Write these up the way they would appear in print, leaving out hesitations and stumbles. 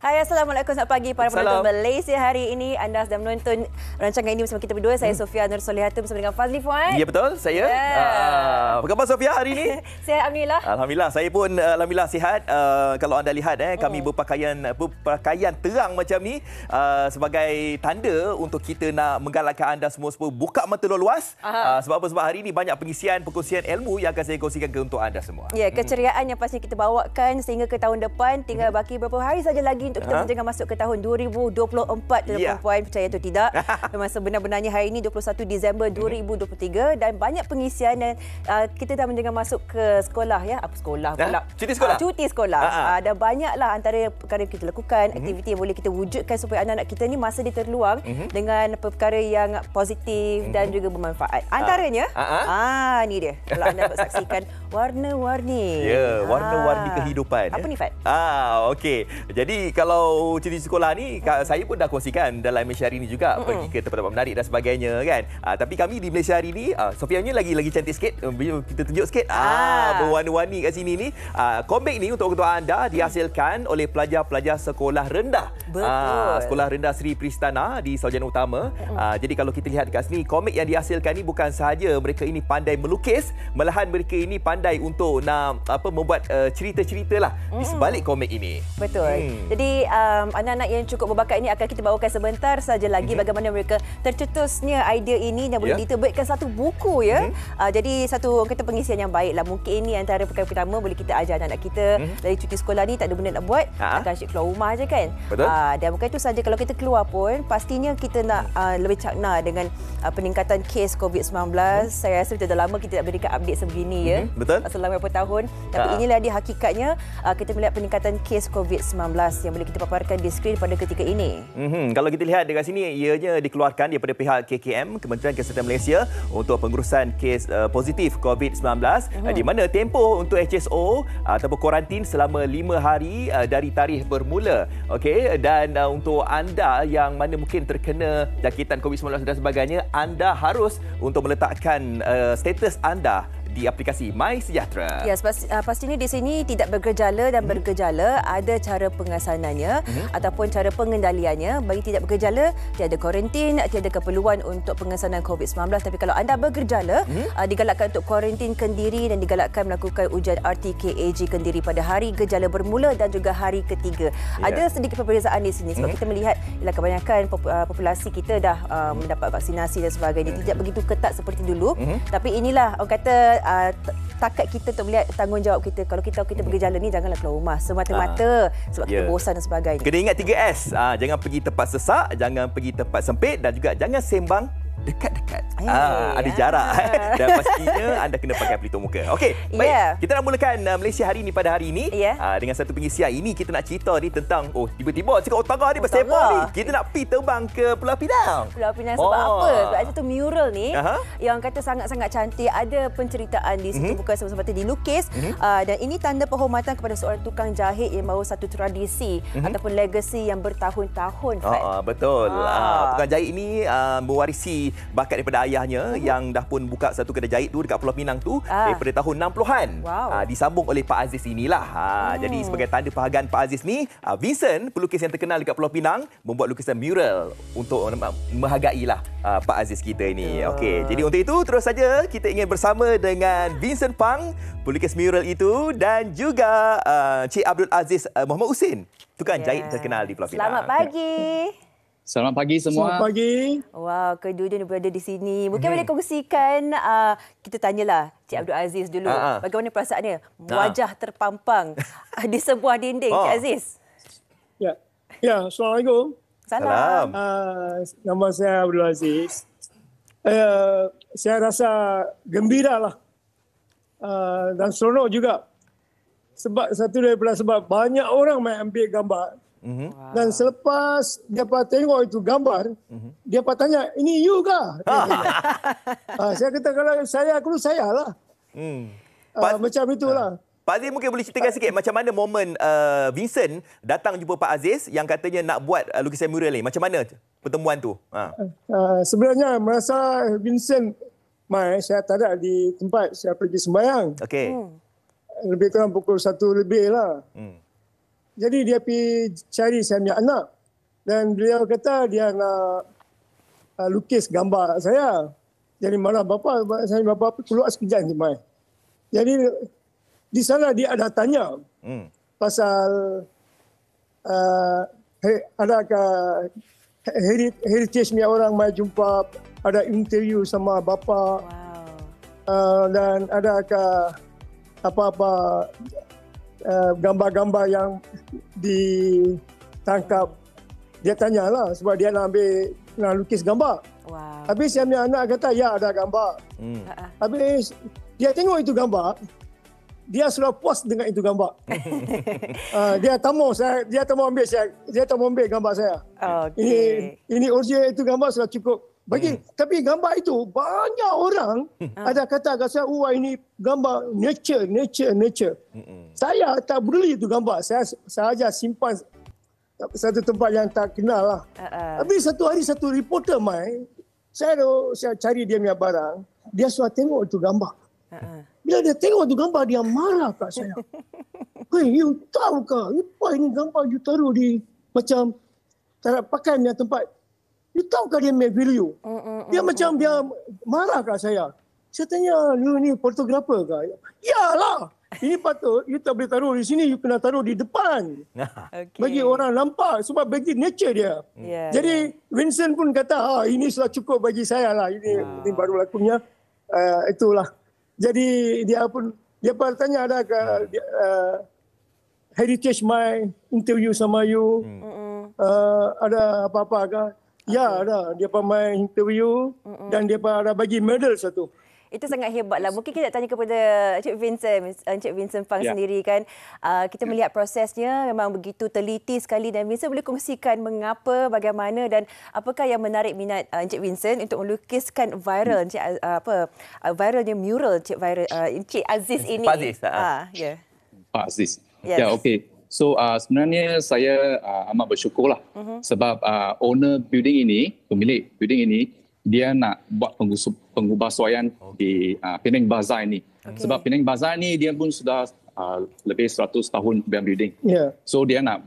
Hai, Assalamualaikum. Selamat pagi para penonton Malaysia hari ini. Anda sedang menonton rancangan ini bersama kita berdua. Saya Sofia Nur Solihatul bersama dengan Fazli Fuad. Ya, betul. Saya. Apa khabar Sofia hari ini? Sihat, Alhamdulillah. Alhamdulillah. Saya pun Alhamdulillah sihat. Kalau anda lihat, kami berpakaian terang macam ni sebagai tanda untuk kita nak menggalakkan anda semua buka mata luas. Sebab hari ini banyak perkongsian ilmu yang akan saya kongsikan untuk anda semua. Ya, keceriaan yang pasti kita bawakan sehingga ke tahun depan. Tinggal baki beberapa hari saja lagi untuk kita jangan masuk ke tahun 2024 puan, percaya atau tidak. Memang sebenar-benarnya hari ini 21 Disember 2023 dan banyak pengisian dan kita dah menjangan masuk ke sekolah ya. Apa sekolah pula? Cuti sekolah. Cuti sekolah. Dan banyaklah antara perkara yang kita lakukan, aktiviti yang boleh kita wujudkan supaya anak-anak kita ni masa dia terluang dengan perkara yang positif dan juga bermanfaat. Antaranya ni dia. Kalau anda dapat saksikan warna-warni. Ya, warna-warni kehidupan. Apa ni, Fat? Okey. Jadi kalau cuti sekolah ni saya pun dah kongsikan dalam Malaysia hari ni juga pergi ke tempat-tempat menarik dan sebagainya kan. Tapi kami di Malaysia hari ni Sofia ni lagi cantik sikit. Kita tunjuk sikit berwarna-warni kat sini ni. Komik ni untuk anda dihasilkan oleh pelajar-pelajar sekolah rendah. Betul. Sekolah rendah Sri Pristana di Sarjana Utama. Jadi kalau kita lihat kat sini, komik yang dihasilkan ni bukan sahaja mereka ini pandai melukis, malahan mereka ini pandai untuk nak membuat cerita-cerita lah di sebalik komik ini. Betul. Jadi anak-anak yang cukup berbakat ini akan kita bawakan sebentar saja lagi bagaimana mereka tercetusnya idea ini yang boleh diterbitkan satu buku ya. Jadi satu kata pengisian yang baik lah. Mungkin ini antara perkara pertama boleh kita ajar anak-anak kita dari cuti sekolah ni tak ada benda nak buat, akan asyik keluar rumah je kan. Betul. Dan bukan itu saja, kalau kita keluar pun pastinya kita nak lebih cakna dengan peningkatan kes COVID-19. Saya rasa dah lama kita tak berikan update sebegini ya. Betul. Selama beberapa tahun. Tapi inilah dia hakikatnya kita melihat peningkatan kes COVID-19 yang boleh kita paparkan di skrin pada ketika ini. Kalau kita lihat dekat sini, ianya dikeluarkan daripada pihak KKM, Kementerian Kesihatan Malaysia, untuk pengurusan kes positif COVID-19 di mana tempoh untuk HSO ataupun kuarantin selama 5 hari dari tarikh bermula. Okey, dan untuk anda yang mana mungkin terkena jangkitan COVID-19 dan sebagainya, anda harus untuk meletakkan status anda di aplikasi MySejahtera. Ya, pastinya di sini tidak bergejala dan bergejala, ada cara pengasanannya ataupun cara pengendaliannya. Bagi tidak bergejala, tiada kuarantin, tiada keperluan untuk pengesanan COVID-19. Tapi kalau anda bergejala, digalakkan untuk kuarantin kendiri dan digalakkan melakukan ujian RT-KAG kendiri pada hari gejala bermula dan juga hari ketiga. Ada sedikit perbezaan di sini sebab kita melihat kebanyakan populasi kita dah mendapat vaksinasi dan sebagainya. Tidak begitu ketat seperti dulu. Tapi inilah orang kata takat kita untuk melihat tanggungjawab kita. Kalau kita bergejala ni, janganlah keluar rumah semata-mata sebab kita bosan dan sebagainya. Kena ingat 3S. Jangan pergi tempat sesak, jangan pergi tempat sempit dan juga jangan sembang dekat-dekat. Ada jarak. Dan pastinya anda kena pakai pelitup muka. Okey, baik. Kita nak mulakan Malaysia hari ini pada hari ini dengan satu pengisian. Ini kita nak cerita ni tentang tiba-tiba cakap utara ni bersepah ni. Kita nak pergi terbang ke Pulau Pinang. Pulau Pinang sebab apa? Sebab ada satu mural ni yang kata sangat-sangat cantik. Ada penceritaan di situ, bukan semata-mata dilukis. Dan ini tanda penghormatan kepada seorang tukang jahit yang bawa satu tradisi ataupun legacy yang bertahun-tahun. Betul. Tukang jahit ini mewarisi bakat daripada ayahnya yang dah pun buka satu kedai jahit tu dekat Pulau Pinang tu daripada tahun 60-an. Disambung oleh Pak Aziz inilah. Jadi sebagai tanda penghargaan Pak Aziz ni, Vincent, pelukis yang terkenal dekat Pulau Pinang, membuat lukisan mural untuk menghargailah Pak Aziz kita ini. Okey, jadi untuk itu terus saja kita ingin bersama dengan Vincent Pang, pelukis mural itu, dan juga Cik Abdul Aziz Muhammad Husin, tukang jahit terkenal di Pulau Pinang. Selamat pagi. Selamat pagi semua. Selamat pagi. Wow, kedua-dua berada di sini. Mungkin boleh kongsikan, kita tanyalah Cik Abdul Aziz dulu. Bagaimana perasaannya? Wajah terpampang di sebuah dinding, Cik Aziz. Ya, Assalamualaikum. Salam. Nama saya Abdul Aziz. Saya rasa gembira lah. Dan seronok juga. Satu daripada sebab banyak orang main ambil gambar. Dan selepas dia tengok itu gambar, dia tanya, ini you ke? Saya kata, kalau saya lah. Macam itulah. Pak Aziz mungkin boleh ceritakan sikit macam mana momen Vincent datang jumpa Pak Aziz yang katanya nak buat lukisan mural ni. Macam mana pertemuan tu? Sebenarnya masa Vincent saya tak ada di tempat, saya pergi sembahyang. Okey. Lebih kurang pukul 1 lebih lah. Jadi dia pergi cari saya punya anak. Dan beliau kata dia nak lukis gambar saya. Jadi mana bapa keluar sekejap ni mai. Jadi di sana dia ada tanya pasal adakah heritage punya orang mai jumpa, ada interview sama bapa. Dan adakah apa-apa gambar-gambar yang ditangkap. Dia tanyalah sebab dia nak lukis gambar. Habis saya punya anak kata ya ada gambar. Habis dia tengok itu gambar, dia sudah puas dengan itu gambar. Dia tak mau ambil gambar saya. Ini original, itu gambar sudah cukup bagi. Tapi gambar itu banyak orang ada kata kat saya, ini gambar nature. Saya tak beli itu gambar. Saya saja simpan satu tempat yang tak kenal lah. Habis satu hari satu reporter mai, saya cari dia punya barang, dia sudah tengok itu gambar. Bila dia tengok itu gambar, dia marah kat saya. Hey, you tahu ke? Apa ini gambar you taruh di macam tak pakai punya tempat. You tahu ke dia make value? Dia macam dia marah kat saya. Saya tanya, you ni fotografer ke? Yalah. Ini patut you tak boleh taruh di sini, you kena taruh di depan. Bagi orang nampak sebab bagi nature dia. Jadi Vincent pun kata, ini sudah cukup bagi saya lah. Ini baru lakunya. Itulah. Jadi dia pun tanya ada ke heritage my interview sama you. Ada apa-apa ke? Ya ada. Dia pernah interview dan dia ada bagi medal satu. Itu sangat hebatlah. Mungkin kita tanya kepada Encik Vincent Fang sendiri kan. Kita melihat prosesnya memang begitu teliti sekali, dan Vincent boleh kongsikan mengapa, bagaimana dan apakah yang menarik minat Encik Vincent untuk melukiskan viral viralnya mural Encik Aziz ini. Pak Aziz. Pak Aziz. Yes. Ya, okey. So sebenarnya saya amat bersyukurlah sebab owner building ini, pemilik building ini, dia nak buat pengubahsuaian di Penang Bazaar ini. Sebab Penang Bazaar ini dia pun sudah lebih 100 tahun building. So dia nak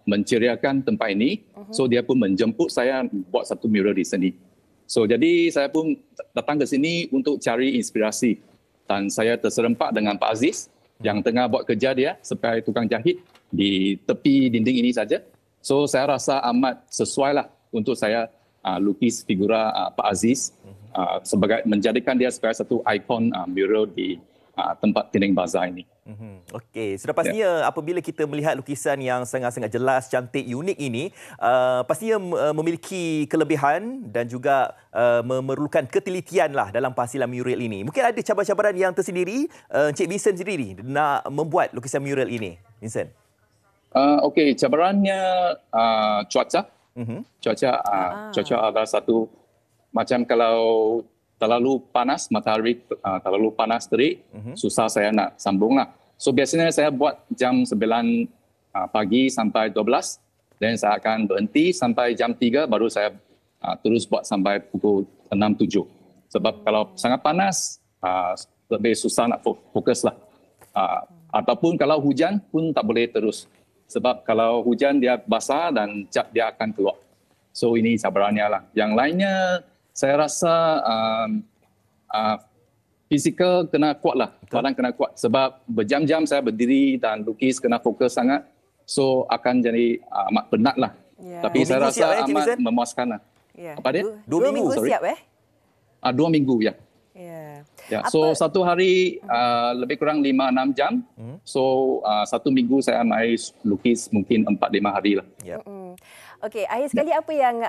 menceriakan tempat ini. So dia pun menjemput saya buat satu mural di sini. So jadi saya pun datang ke sini untuk cari inspirasi. Dan saya terserempak dengan Pak Aziz yang tengah buat kerja dia sebagai tukang jahit di tepi dinding ini saja. So saya rasa amat sesuai lah untuk saya lukis figura Pak Aziz sebagai menjadikan dia sebagai satu ikon mural di tempat Penang Bazaar ini. Okey, sudah pastinya apabila kita melihat lukisan yang sangat-sangat jelas, cantik, unik ini, pastinya memiliki kelebihan dan juga memerlukan ketelitian lah dalam penghasilan mural ini. Mungkin ada cabaran-cabaran yang tersendiri Encik Vincent sendiri nak membuat lukisan mural ini, Vincent? Okey, cabarannya cuaca. Cuaca adalah satu, macam kalau terlalu panas, matahari terlalu panas terik, susah saya nak sambung lah. So biasanya saya buat jam 9 pagi sampai 12, dan saya akan berhenti sampai jam 3, baru saya terus buat sampai pukul 6-7. Sebab kalau sangat panas, lebih susah nak fokus lah. Ataupun kalau hujan pun tak boleh terus. Sebab kalau hujan dia basah dan cat dia akan keluar. So ini cabarannya lah. Yang lainnya saya rasa fizikal kena kuat lah. Badan kena kuat. Sebab berjam-jam saya berdiri dan lukis kena fokus sangat. So akan jadi amat penat lah. Tapi saya rasa amat memuaskan lah. Apa dia? 2 minggu siap 2 minggu ya. So satu hari lebih kurang 5-6 jam. So 1 minggu saya main lukis mungkin 4-5 hari lah. Okey, akhir sekali apa yang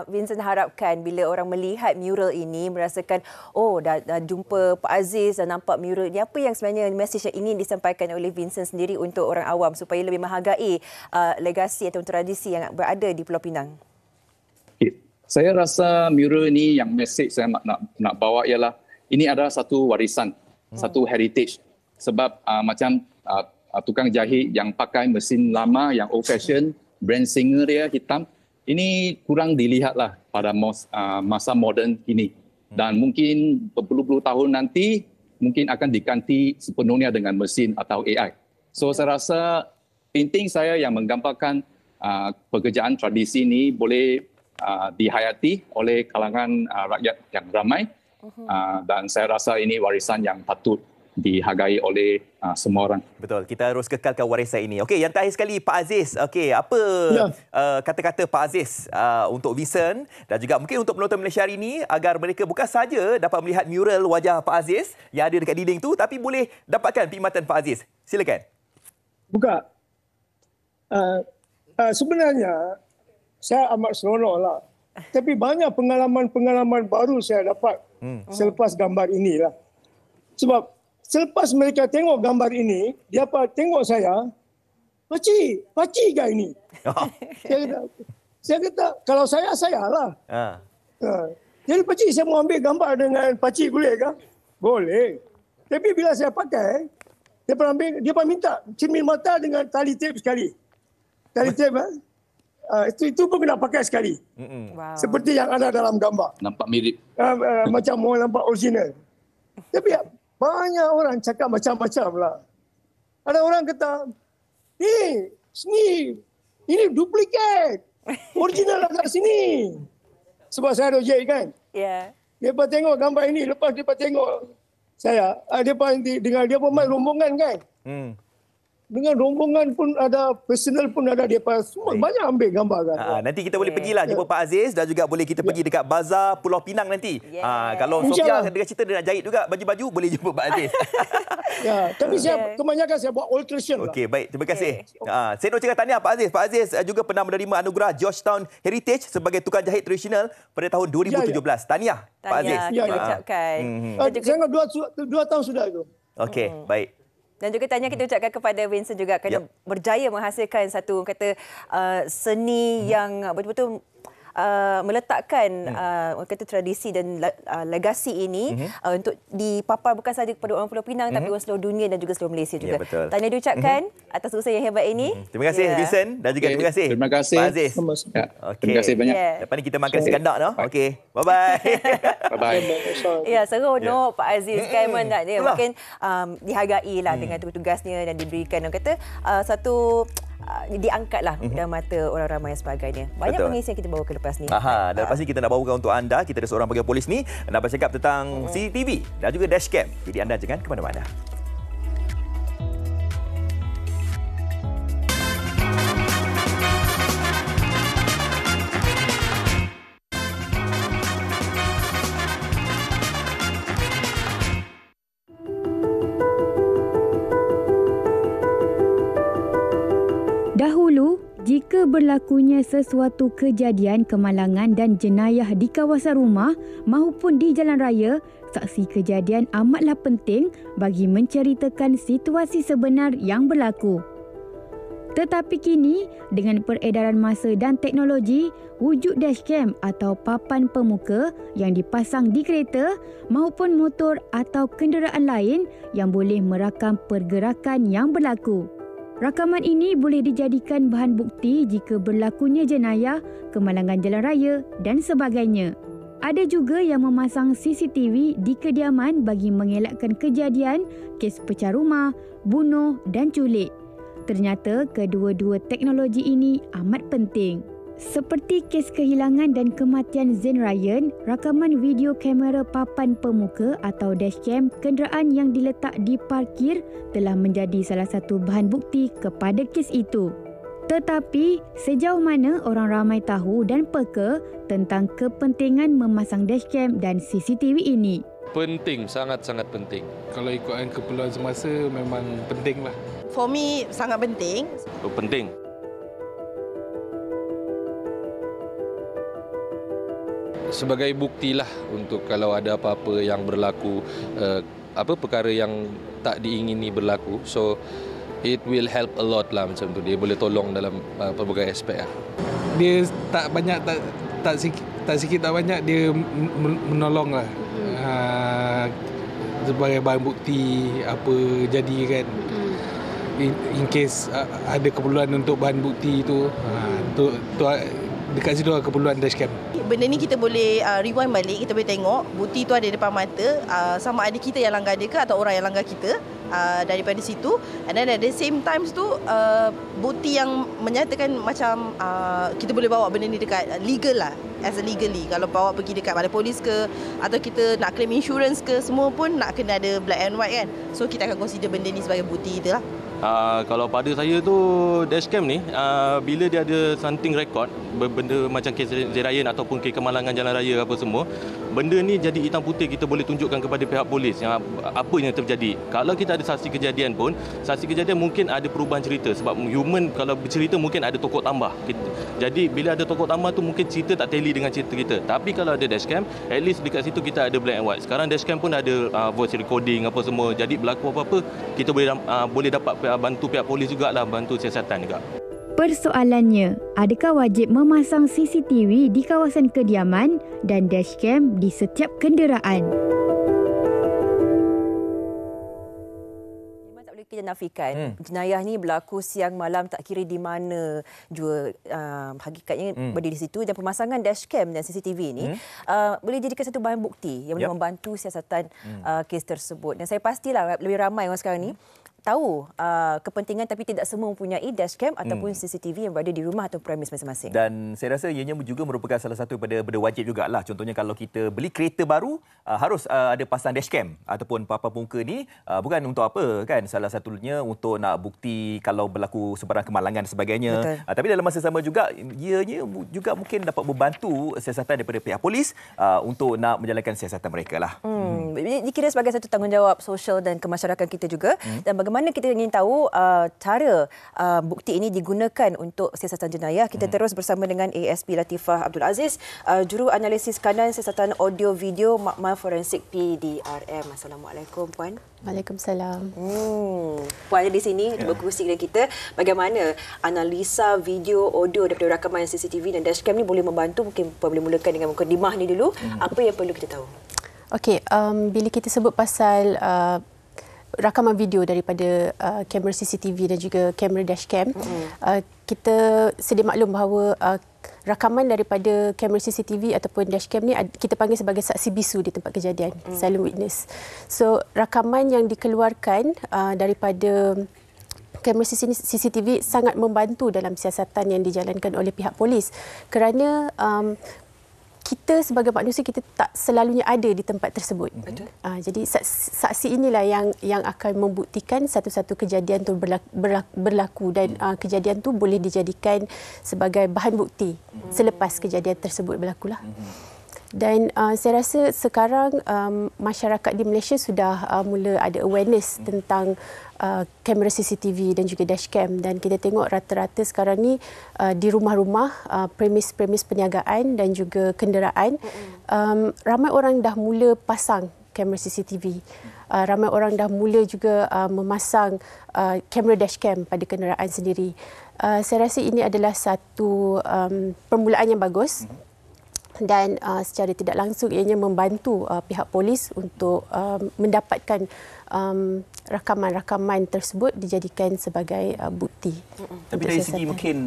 Vincent harapkan bila orang melihat mural ini, merasakan dah jumpa Pak Aziz dan nampak mural ini, apa yang sebenarnya mesej yang ingin disampaikan oleh Vincent sendiri untuk orang awam supaya lebih menghargai legasi atau tradisi yang berada di Pulau Pinang? Saya rasa mural ini yang mesej saya nak bawa ialah ini adalah satu warisan, satu heritage. Sebab macam tukang jahit yang pakai mesin lama, yang old fashion, brand Singer dia hitam, ini kurang dilihatlah pada masa moden ini. Dan mungkin berpuluh-puluh tahun nanti, mungkin akan diganti sepenuhnya dengan mesin atau AI. So saya rasa penting saya yang menggambarkan pekerjaan tradisi ini boleh dihayati oleh kalangan rakyat yang ramai dan saya rasa ini warisan yang patut dihargai oleh semua orang. Betul, kita harus kekalkan warisan ini. Okey, yang terakhir sekali Pak Aziz. Okey, apa kata-kata Pak Aziz untuk Vincent dan juga mungkin untuk penonton Malaysia hari ini agar mereka bukan saja dapat melihat mural wajah Pak Aziz yang ada dekat dinding tu tapi boleh dapatkan perkhidmatan Pak Aziz. Silakan. Buka. Sebenarnya saya amat seronoklah. Tapi banyak pengalaman-pengalaman baru saya dapat selepas gambar inilah. Sebab selepas mereka tengok gambar ini, dia tengok saya, Pakcik ke ini? Saya kata, kalau saya lah. Jadi Pakcik, saya mau ambil gambar dengan Pakcik boleh ke? Boleh. Tapi bila saya pakai, dia minta cermin mata dengan tali tape sekali. Tali tape, itu pun kena pakai sekali. Wow. Seperti yang ada dalam gambar. Nampak mirip. Macam mau nampak original. Tapi banyak orang cakap macam-macam lah. Ada orang kata, ini duplikat. Original kat sini. Sebab saya rojek kan. Ya. Mereka tengok gambar ini, lepas mereka tengok saya, dia pun main rombongan kan. Dengan rombongan pun ada, personal pun ada, dia semua banyak ambil gambar kan. Nanti kita boleh pergilah jumpa Pak Aziz dan juga boleh kita pergi dekat Bazar Pulau Pinang nanti. Kalau Sofia dengan cerita dia nak jahit juga baju-baju, boleh jumpa Pak Aziz. Tapi kebanyakan saya buat alteration lah. Okey, baik. Terima kasih. Saya nak cakap tahniah Pak Aziz. Pak Aziz juga pernah menerima anugerah Georgetown Heritage sebagai tukang jahit tradisional pada tahun 2017. Tahniah Pak Aziz. Kita ucapkan. Saya ingat 2 tahun sudah itu. Okey, baik. Dan juga tanya kita ucapkan kepada Vincent juga kerana berjaya menghasilkan satu seni yang betul-betul meletakkan kata tradisi dan legasi ini untuk dipapar bukan sahaja kepada orang Pulau Pinang tapi orang seluruh dunia dan juga seluruh Malaysia juga. Tanya diucapkan atas usaha yang hebat ini. Terima kasih Vincent dan juga terima kasih Pak Aziz. Terima kasih banyak. Lepas ni kita makan sekandak dah. Okey. Bye-bye. Bye-bye. Ya, seronok Pak Aziz kan dia mungkin dihargailah dengan tugasnya dan diberikan orang kata satu diangkatlah dalam mata orang ramai dan sebagainya. Banyak pengisi yang kita bawa ke lepas ni. Dan lepas ni kita nak bawakan untuk anda, kita ada seorang bahagian polis ni nak bercakap tentang CCTV dan juga dashcam. Jadi anda jangan ke mana-mana. Dahulu, jika berlakunya sesuatu kejadian kemalangan dan jenayah di kawasan rumah maupun di jalan raya, saksi kejadian amatlah penting bagi menceritakan situasi sebenar yang berlaku. Tetapi kini, dengan peredaran masa dan teknologi, wujud dashcam atau papan pemuka yang dipasang di kereta maupun motor atau kenderaan lain yang boleh merakam pergerakan yang berlaku. Rakaman ini boleh dijadikan bahan bukti jika berlakunya jenayah, kemalangan jalan raya dan sebagainya. Ada juga yang memasang CCTV di kediaman bagi mengelakkan kejadian kes pecah rumah, bunuh dan culik. Ternyata kedua-dua teknologi ini amat penting. Seperti kes kehilangan dan kematian Zain Ryan, rakaman video kamera papan pemuka atau dashcam kenderaan yang diletak di parkir telah menjadi salah satu bahan bukti kepada kes itu. Tetapi, sejauh mana orang ramai tahu dan peka tentang kepentingan memasang dashcam dan CCTV ini? Penting, sangat-sangat penting. Kalau ikutkan keperluan semasa memang penting lah. For me, sangat penting. Penting. Sebagai buktilah untuk kalau ada apa-apa yang berlaku, perkara yang tak diingini berlaku. So, it will help a lot lah macam tu. Dia boleh tolong dalam pelbagai aspek lah. Dia tak banyak, tak sikit tak banyak, dia menolong lah. Sebagai bahan bukti apa jadi kan. In case ada keperluan untuk bahan bukti tu, dekat situ lah keperluan dashcam. Benda ni kita boleh rewind balik, kita boleh tengok bukti tu ada depan mata, sama ada kita yang langgar dia ke atau orang yang langgar kita daripada situ. And then at the same times tu bukti yang menyatakan macam kita boleh bawa benda ni dekat legal lah, as a legally. Kalau bawa pergi dekat balai polis ke atau kita nak claim insurance ke, semua pun nak kena ada black and white kan. So kita akan consider benda ni sebagai bukti kita lah. Kalau pada saya tu dashcam ni bila dia ada something record benda macam kes Zerayan ataupun kes kemalangan jalan raya apa semua, benda ni jadi hitam putih, kita boleh tunjukkan kepada pihak polis yang apa yang terjadi. Kalau kita ada saksi kejadian pun, saksi kejadian mungkin ada perubahan cerita sebab human kalau bercerita mungkin ada tokoh tambah. Jadi bila ada tokoh tambah tu mungkin cerita tak tally dengan cerita kita. Tapi kalau ada dashcam, at least dekat situ kita ada black and white. Sekarang dashcam pun ada voice recording apa semua. Jadi berlaku apa-apa kita boleh dapat bantu pihak polis jugalah, bantu siasatan juga. Persoalannya, adakah wajib memasang CCTV di kawasan kediaman dan dashcam di setiap kenderaan? Memang tak boleh kita nafikan jenayah ni berlaku siang malam, tak kira di mana jua hakikatnya berdiri di situ, dan pemasangan dashcam dan CCTV ni boleh jadikan satu bahan bukti yang boleh membantu siasatan kes tersebut. Dan saya pastilah lebih ramai orang sekarang ni tahu kepentingan tapi tidak semua mempunyai dashcam ataupun CCTV yang berada di rumah atau premis masing-masing. Dan saya rasa ianya juga merupakan salah satu daripada benda wajib jugalah. Contohnya kalau kita beli kereta baru, harus ada pasang dashcam ataupun papan muka ni bukan untuk apa kan? Salah satunya untuk nak bukti kalau berlaku sebarang kemalangan dan sebagainya. Tapi dalam masa sama juga ianya juga mungkin dapat membantu siasatan daripada pihak polis untuk nak menjalankan siasatan mereka lah. Dikira sebagai satu tanggungjawab sosial dan kemasyarakatan kita juga. Dan bagaimana kita ingin tahu cara bukti ini digunakan untuk siasatan jenayah. Kita terus bersama dengan ASP Latifah Abdul Aziz, juru analisis kanan siasatan audio video Makmal Forensik PDRM. Assalamualaikum Puan. Waalaikumsalam. Puan ada di sini berkongsi dengan kita bagaimana analisa video audio daripada rakaman CCTV dan dashcam ni boleh membantu. Mungkin Puan boleh mulakan dengan mukadimah ni dulu. Apa yang perlu kita tahu? Okey, bila kita sebut pasal rakaman video daripada kamera CCTV dan juga kamera dashcam, kita sedia maklum bahawa rakaman daripada kamera CCTV ataupun dashcam ni kita panggil sebagai saksi bisu di tempat kejadian, silent witness. So rakaman yang dikeluarkan daripada kamera CCTV sangat membantu dalam siasatan yang dijalankan oleh pihak polis, kerana kita sebagai manusia kita tak selalunya ada di tempat tersebut. Jadi saksi inilah yang akan membuktikan satu-satu kejadian tu berlaku dan kejadian tu boleh dijadikan sebagai bahan bukti selepas kejadian tersebut berlakulah. Dan saya rasa sekarang masyarakat di Malaysia sudah mula ada awareness tentang kamera CCTV dan juga dashcam, dan kita tengok rata-rata sekarang ni di rumah-rumah, premis-premis perniagaan dan juga kenderaan, ramai orang dah mula pasang kamera CCTV. Ramai orang dah mula juga memasang kamera dashcam pada kenderaan sendiri. Saya rasa ini adalah satu permulaan yang bagus. Dan secara tidak langsung ianya membantu pihak polis untuk mendapatkan rakaman-rakaman tersebut dijadikan sebagai bukti. Tapi dari segi mungkin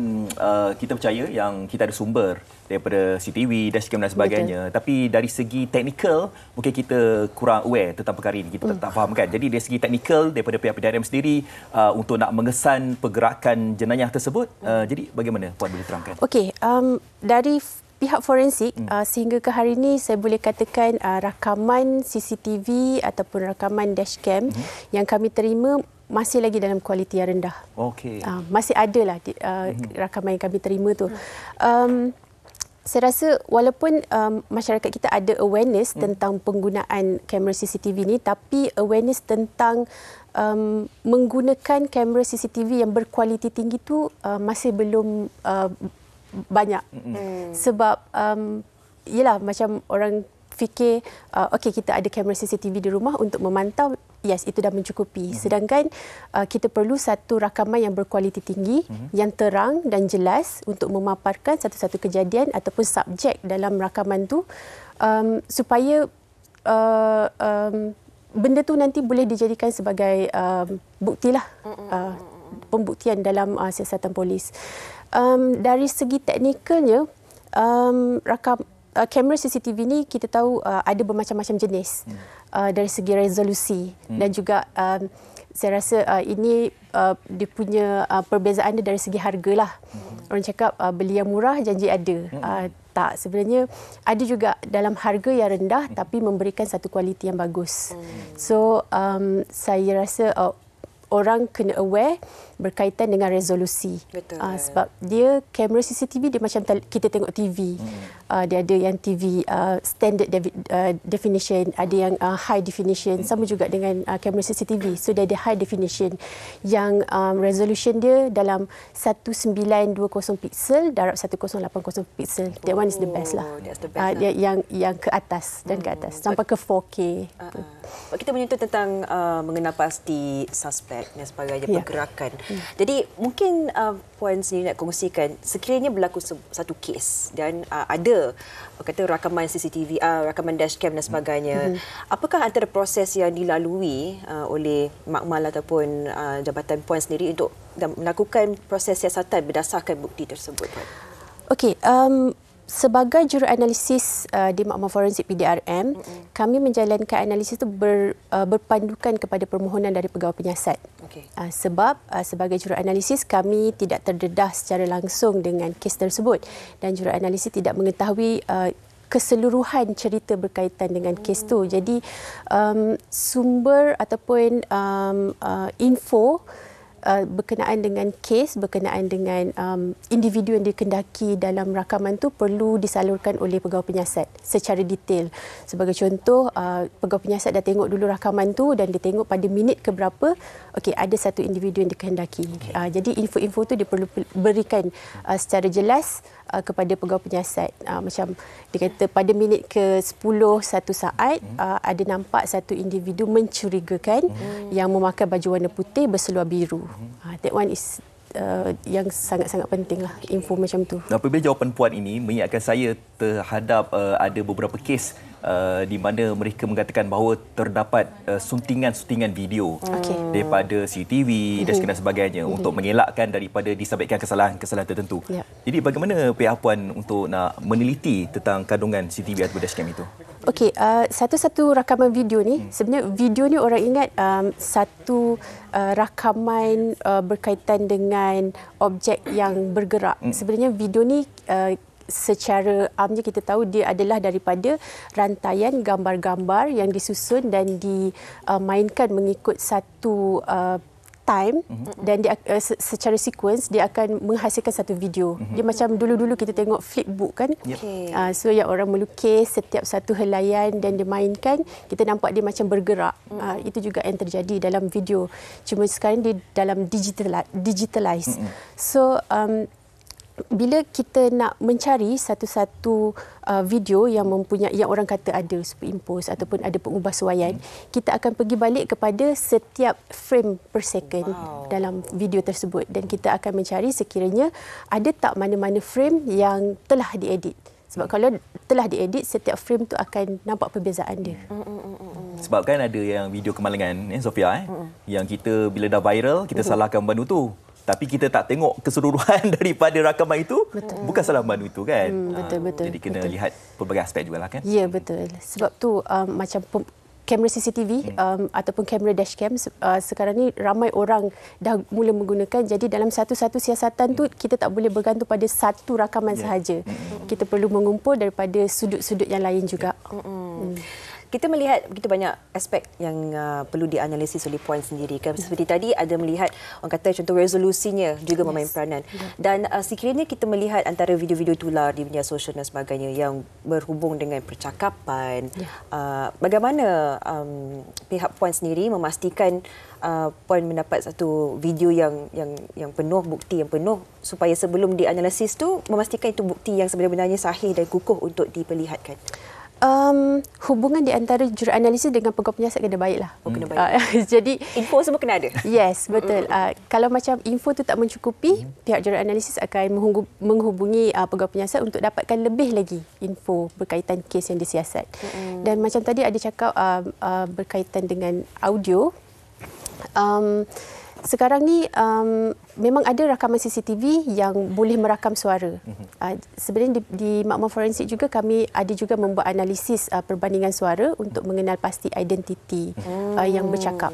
kita percaya yang kita ada sumber daripada CCTV, dashcam dan sebagainya. Betul. Tapi dari segi teknikal mungkin kita kurang aware tentang perkara ini. Kita tak faham kan. Jadi dari segi teknikal daripada pihak PDRM sendiri untuk nak mengesan pergerakan jenayah tersebut. Jadi bagaimana Puan boleh terangkan? Okey, dari pihak forensik, sehingga ke hari ini saya boleh katakan rakaman CCTV ataupun rakaman dashcam yang kami terima masih lagi dalam kualiti yang rendah. Masih ada lah rakaman yang kami terima tu. Saya rasa walaupun masyarakat kita ada awareness tentang penggunaan kamera CCTV ni, tapi awareness tentang menggunakan kamera CCTV yang berkualiti tinggi tu masih belum banyak. Sebab yalah, macam orang fikir okey, kita ada kamera CCTV di rumah untuk memantau, yes, itu dah mencukupi. Sedangkan kita perlu satu rakaman yang berkualiti tinggi, yang terang dan jelas untuk memaparkan satu-satu kejadian ataupun subjek dalam rakaman tu, supaya benda tu nanti boleh dijadikan sebagai buktilah, pembuktian dalam siasatan polis. Dari segi teknikalnya, kamera CCTV ni kita tahu ada bermacam-macam jenis dari segi resolusi dan juga saya rasa ini dia punya perbezaan dia dari segi harga lah. Orang cakap beli yang murah janji ada. Tak, sebenarnya ada juga dalam harga yang rendah tapi memberikan satu kualiti yang bagus. So saya rasa orang kena aware berkaitan dengan resolusi. Sebab dia kamera CCTV dia macam kita tengok TV. Dia ada yang TV standard definition, ada yang high definition, sama juga dengan kamera CCTV. So dia ada high definition yang resolution dia dalam 1920 pixel darab 1080 pixel. That one is the best lah. Yang ke atas dan ke atas sampai ke 4K. Kita menyentuh tentang mengenal pasti suspek dan sebagainya, pergerakan. Jadi mungkin Puan sendiri nak kongsikan sekiranya berlaku satu kes dan ada kata rakaman CCTV, rakaman dashcam dan sebagainya. Apakah antara proses yang dilalui oleh makmal ataupun jabatan Puan sendiri untuk melakukan proses siasatan berdasarkan bukti tersebut, Puan? Okey, sebagai juruanalisis di Makmal Forensik PDRM, kami menjalankan analisis itu berpandukan kepada permohonan dari pegawai penyiasat. Sebab sebagai juruanalisis kami tidak terdedah secara langsung dengan kes tersebut dan juruanalisis tidak mengetahui keseluruhan cerita berkaitan dengan kes tu. Jadi sumber ataupun info berkenaan dengan kes, berkenaan dengan individu yang dikendaki dalam rakaman tu perlu disalurkan oleh pegawai penyiasat secara detail. Sebagai contoh, pegawai penyiasat dah tengok dulu rakaman tu dan dia tengok pada minit ke berapa, okey, ada satu individu yang dikehendaki. Jadi info-info tu dia perlu berikan secara jelas kepada pegawai penyiasat. Macam dia kata pada minit ke 10 satu saat ada nampak satu individu mencurigakan yang memakai baju warna putih berseluar biru. That one is yang sangat-sangat penting lah, info macam tu. Apabila jawapan Puan ini mengingatkan saya terhadap ada beberapa kes di mana mereka mengatakan bahawa terdapat suntingan-suntingan video daripada CCTV dan sebagainya untuk mengelakkan daripada disabitkan kesalahan-kesalahan tertentu. Jadi bagaimana pihak Puan untuk nak meneliti tentang kandungan CCTV atau dashcam itu? Okey, satu-satu rakaman video ni, sebenarnya video ni orang ingat satu rakaman berkaitan dengan objek yang bergerak. Sebenarnya video ni secara amnya kita tahu dia adalah daripada rantaian gambar-gambar yang disusun dan dimainkan mengikut satu time dan dia secara sequence dia akan menghasilkan satu video. Dia macam dulu-dulu kita tengok flipbook kan. So yang orang melukis setiap satu helaian dan dia mainkan, kita nampak dia macam bergerak. Itu juga yang terjadi dalam video. Cuma sekarang dia dalam digitalize. So bila kita nak mencari satu-satu video yang orang kata ada superimpose ataupun ada pengubahsuaian, kita akan pergi balik kepada setiap frame per second dalam video tersebut dan kita akan mencari sekiranya ada tak mana-mana frame yang telah diedit. Sebab kalau telah diedit, setiap frame tu akan nampak perbezaan dia. Sebab kan ada yang video kemalangan, Sofia, yang kita bila dah viral, kita salahkan bandu tu. Tapi kita tak tengok keseluruhan daripada rakaman itu, bukan salah bandu itu kan. Betul. Jadi kena lihat pelbagai aspek jugalah kan. Ya, betul. Sebab tu macam kamera CCTV ataupun kamera dashcam sekarang ni ramai orang dah mula menggunakan. Jadi dalam satu-satu siasatan tu kita tak boleh bergantung pada satu rakaman sahaja. Kita perlu mengumpul daripada sudut-sudut yang lain juga. Kita melihat begitu banyak aspek yang perlu dianalisis oleh Puan sendiri kan. Seperti tadi ada melihat orang kata contoh resolusinya juga memain peranan. Dan sekiranya kita melihat antara video-video tular di media sosial dan sebagainya yang berhubung dengan percakapan, bagaimana pihak Puan sendiri memastikan Puan mendapat satu video yang penuh, bukti yang penuh supaya sebelum dianalisis tu memastikan itu bukti yang sebenarnya sahih dan kukuh untuk diperlihatkan? Hubungan di antara juruanalisis dengan pegawai penyiasat kena baiklah. Kena baik. Jadi info semua kena ada. Yes, betul. Kalau macam info tu tak mencukupi, pihak juruanalisis akan menghubungi pegawai penyiasat untuk dapatkan lebih lagi info berkaitan kes yang disiasat. Dan macam tadi ada cakap berkaitan dengan audio. Sekarang ni memang ada rakaman CCTV yang boleh merakam suara. Sebenarnya di maklumat forensik juga kami ada juga membuat analisis perbandingan suara untuk mengenal pasti identiti yang bercakap.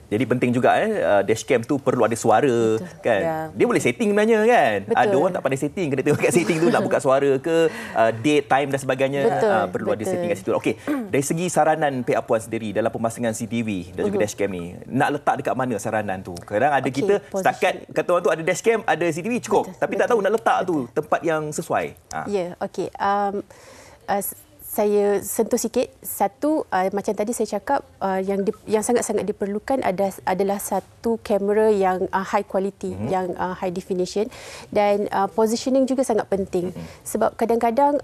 Jadi penting juga dashcam tu perlu ada suara. Betul. Kan. Dia boleh setting sebenarnya kan. Betul. Ada orang tak pandai setting, kena tengok kat setting tu nak buka suara ke, date, time dan sebagainya. Perlu ada setting kat situ. Okey, dari segi saranan pihak Puan sendiri dalam pemasangan CCTV dan juga dashcam ni, nak letak dekat mana saranan tu? Kadang ada kita setakat kata orang tu ada dashcam, ada CCTV cukup, tapi tak tahu nak letak tu tempat yang sesuai. Okey. Saya sentuh sikit. Satu, macam tadi saya cakap, yang sangat-sangat diperlukan adalah satu kamera yang high quality, yang high definition, dan positioning juga sangat penting. Sebab kadang-kadang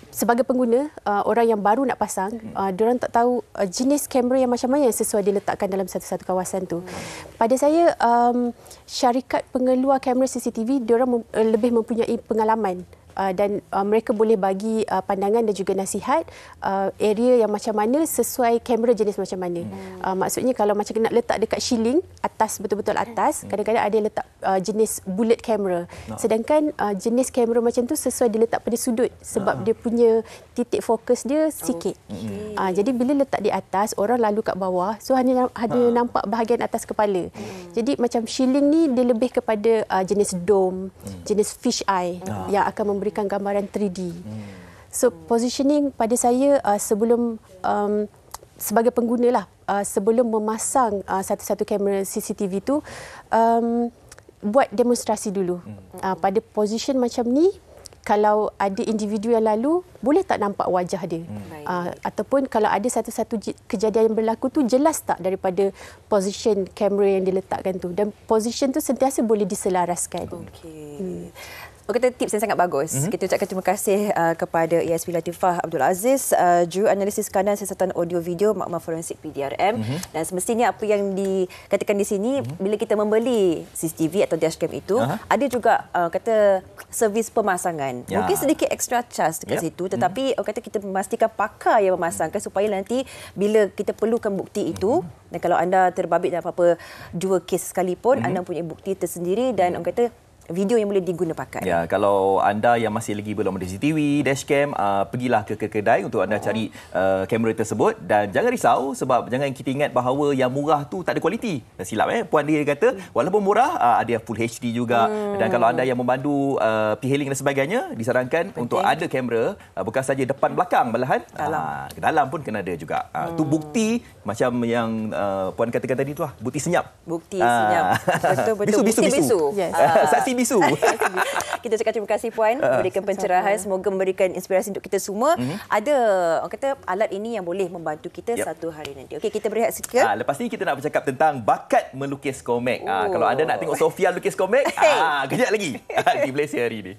sebagai pengguna, orang yang baru nak pasang, diorang tak tahu jenis kamera yang macam mana yang sesuai diletakkan dalam satu-satu kawasan tu. Pada saya, syarikat pengeluar kamera CCTV, diorang lebih mempunyai pengalaman. Dan mereka boleh bagi pandangan dan juga nasihat area yang macam mana sesuai kamera jenis macam mana. Maksudnya kalau macam nak letak dekat shielding atas, betul-betul atas, kadang-kadang ada letak jenis bullet camera. Sedangkan jenis kamera macam tu sesuai diletak pada sudut sebab dia punya titik fokus dia sikit. Jadi bila letak di atas, orang lalu kat bawah, so hanya nampak bahagian atas kepala. Jadi macam shielding ni dia lebih kepada jenis dome, jenis fish eye yang akan memberikan gambaran 3D. So positioning pada saya sebelum sebagai pengguna lah, sebelum memasang satu-satu kamera CCTV tu, buat demonstrasi dulu. Pada position macam ni, kalau ada individu yang lalu, boleh tak nampak wajah dia? Ataupun kalau ada satu-satu kejadian yang berlaku tu, jelas tak daripada position kamera yang diletakkan tu? Dan position tu sentiasa boleh diselaraskan. Kata tips yang sangat bagus. Kita ucapkan terima kasih kepada ASP Latifah Abdul Aziz, juru analisis kanan siasatan audio video maklumat forensik PDRM. Dan semestinya apa yang dikatakan di sini, bila kita membeli CCTV atau dashcam itu, ada juga kata servis pemasangan. Mungkin sedikit extra charge dekat situ, tetapi kata kita memastikan pakar yang memasangkan supaya nanti bila kita perlukan bukti itu, dan kalau anda terbabit dalam apa-apa dua kes sekalipun, anda punya bukti tersendiri dan orang kata video yang boleh diguna pakai. Ya, kalau anda yang masih lagi belum ada CCTV, dashcam, pergilah ke kedai untuk anda cari kamera tersebut dan jangan risau sebab jangan kita ingat bahawa yang murah tu tak ada kualiti. Dan silap Puan dia kata walaupun murah ada full HD juga dan kalau anda yang memandu P-hailing dan sebagainya disarankan untuk ada kamera bukan saja depan belakang malahan ke dalam pun kena ada juga. Tu bukti macam yang Puan katakan tadi tu lah, bukti senyap. Bukti senyap. Betul-betul. Bisu-bisu. Saksi bisu. Kita cakap terima kasih Puan memberikan pencerahan, semoga memberikan inspirasi untuk kita semua. Ada orang kata alat ini yang boleh membantu kita satu hari nanti. Okey, kita berehat sikit. Lepas ni kita nak bercakap tentang bakat melukis komik. Kalau anda nak tengok Sofia lukis komik, kejap lagi di Malaysia hari ini.